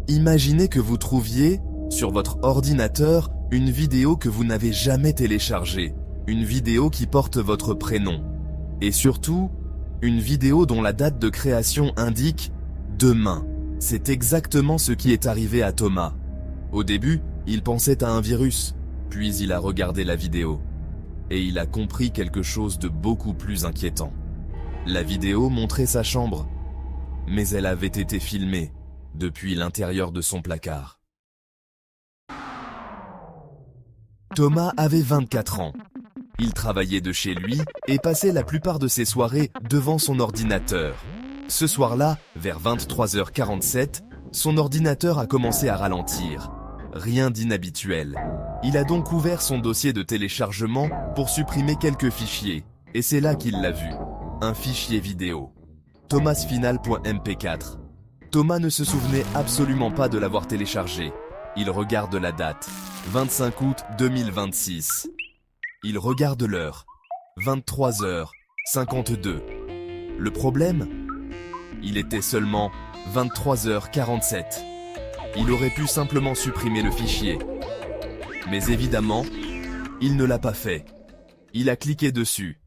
Imaginez que vous trouviez, sur votre ordinateur, une vidéo que vous n'avez jamais téléchargée, une vidéo qui porte votre prénom. Et surtout, une vidéo dont la date de création indique « demain ». C'est exactement ce qui est arrivé à Thomas. Au début, il pensait à un virus, puis il a regardé la vidéo. Et il a compris quelque chose de beaucoup plus inquiétant. La vidéo montrait sa chambre, mais elle avait été filmée depuis l'intérieur de son placard. Thomas avait 24 ans. Il travaillait de chez lui et passait la plupart de ses soirées devant son ordinateur. Ce soir-là, vers 23h47, son ordinateur a commencé à ralentir. Rien d'inhabituel. Il a donc ouvert son dossier de téléchargement pour supprimer quelques fichiers. Et c'est là qu'il l'a vu. Un fichier vidéo. thomasfinal.mp4. Thomas ne se souvenait absolument pas de l'avoir téléchargé. Il regarde la date. 25 août 2026. Il regarde l'heure. 23h52. Le problème ? Il était seulement 23h47. Il aurait pu simplement supprimer le fichier. Mais évidemment, il ne l'a pas fait. Il a cliqué dessus.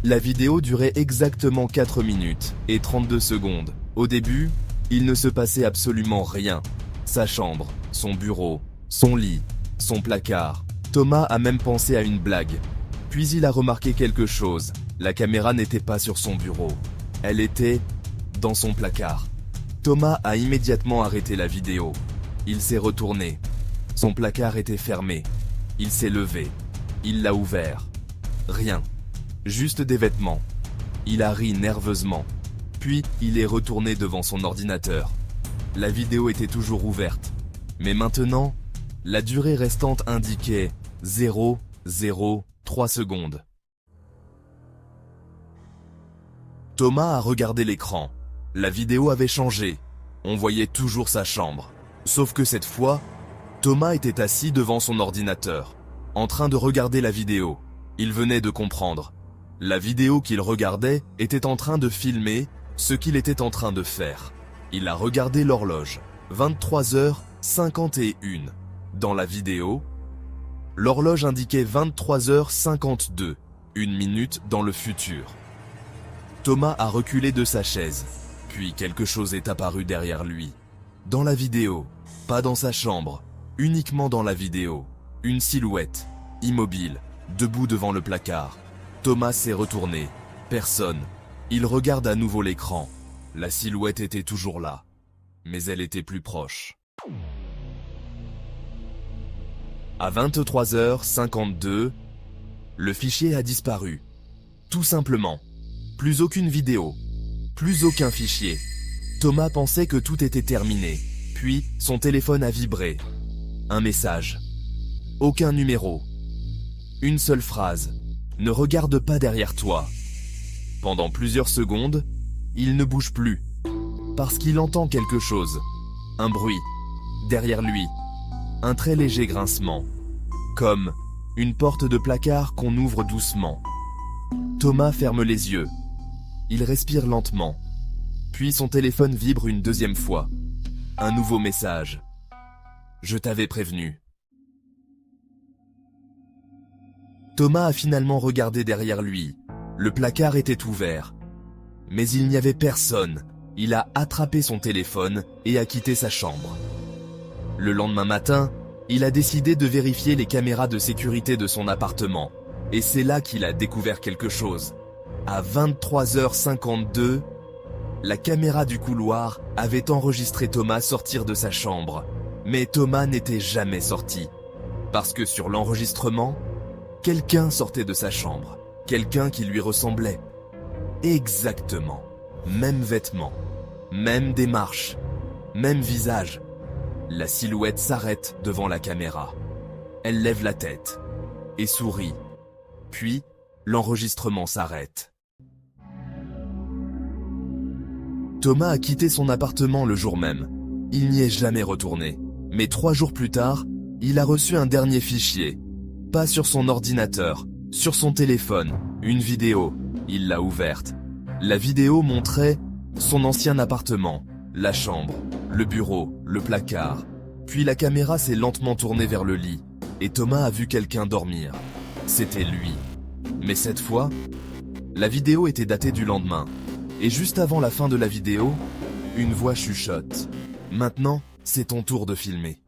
La vidéo durait exactement 4 minutes et 32 secondes. Au début, il ne se passait absolument rien. Sa chambre, son bureau, son lit, son placard. Thomas a même pensé à une blague. Puis il a remarqué quelque chose. La caméra n'était pas sur son bureau. Elle était dans son placard. Thomas a immédiatement arrêté la vidéo. Il s'est retourné. Son placard était fermé. Il s'est levé. Il l'a ouvert. Rien. Juste des vêtements. Il a ri nerveusement. Puis, il est retourné devant son ordinateur. La vidéo était toujours ouverte. Mais maintenant, la durée restante indiquait 0,03 secondes. Thomas a regardé l'écran. La vidéo avait changé. On voyait toujours sa chambre. Sauf que cette fois, Thomas était assis devant son ordinateur, en train de regarder la vidéo. Il venait de comprendre. La vidéo qu'il regardait était en train de filmer ce qu'il était en train de faire. Il a regardé l'horloge. 23h51. Dans la vidéo, l'horloge indiquait 23h52, une minute dans le futur. Thomas a reculé de sa chaise. Puis quelque chose est apparu derrière lui. Dans la vidéo, pas dans sa chambre, uniquement dans la vidéo. Une silhouette, immobile, debout devant le placard. Thomas s'est retourné. Personne. Il regarde à nouveau l'écran. La silhouette était toujours là, mais elle était plus proche. À 23h52, le fichier a disparu. Tout simplement. Plus aucune vidéo. Plus aucun fichier. Thomas pensait que tout était terminé. Puis, son téléphone a vibré. Un message. Aucun numéro. Une seule phrase. Ne regarde pas derrière toi. Pendant plusieurs secondes, il ne bouge plus. Parce qu'il entend quelque chose. Un bruit. Derrière lui. Un très léger grincement. Comme une porte de placard qu'on ouvre doucement. Thomas ferme les yeux. Il respire lentement. Puis son téléphone vibre une deuxième fois. Un nouveau message. Je t'avais prévenu. Thomas a finalement regardé derrière lui. Le placard était ouvert. Mais il n'y avait personne. Il a attrapé son téléphone et a quitté sa chambre. Le lendemain matin, il a décidé de vérifier les caméras de sécurité de son appartement. Et c'est là qu'il a découvert quelque chose. À 23h52, la caméra du couloir avait enregistré Thomas sortir de sa chambre. Mais Thomas n'était jamais sorti. Parce que sur l'enregistrement, quelqu'un sortait de sa chambre. Quelqu'un qui lui ressemblait. Exactement. Même vêtements. Même démarche. Même visage. La silhouette s'arrête devant la caméra. Elle lève la tête. Et sourit. Puis, l'enregistrement s'arrête. Thomas a quitté son appartement le jour même. Il n'y est jamais retourné. Mais 3 jours plus tard, il a reçu un dernier fichier. Pas sur son ordinateur, sur son téléphone, une vidéo. Il l'a ouverte. La vidéo montrait Son ancien appartement, la chambre, le bureau, le placard. Puis la caméra s'est lentement tournée vers le lit, et Thomas a vu quelqu'un dormir. C'était lui. Mais cette fois, la vidéo était datée du lendemain. Et juste avant la fin de la vidéo, une voix chuchote. Maintenant, c'est ton tour de filmer.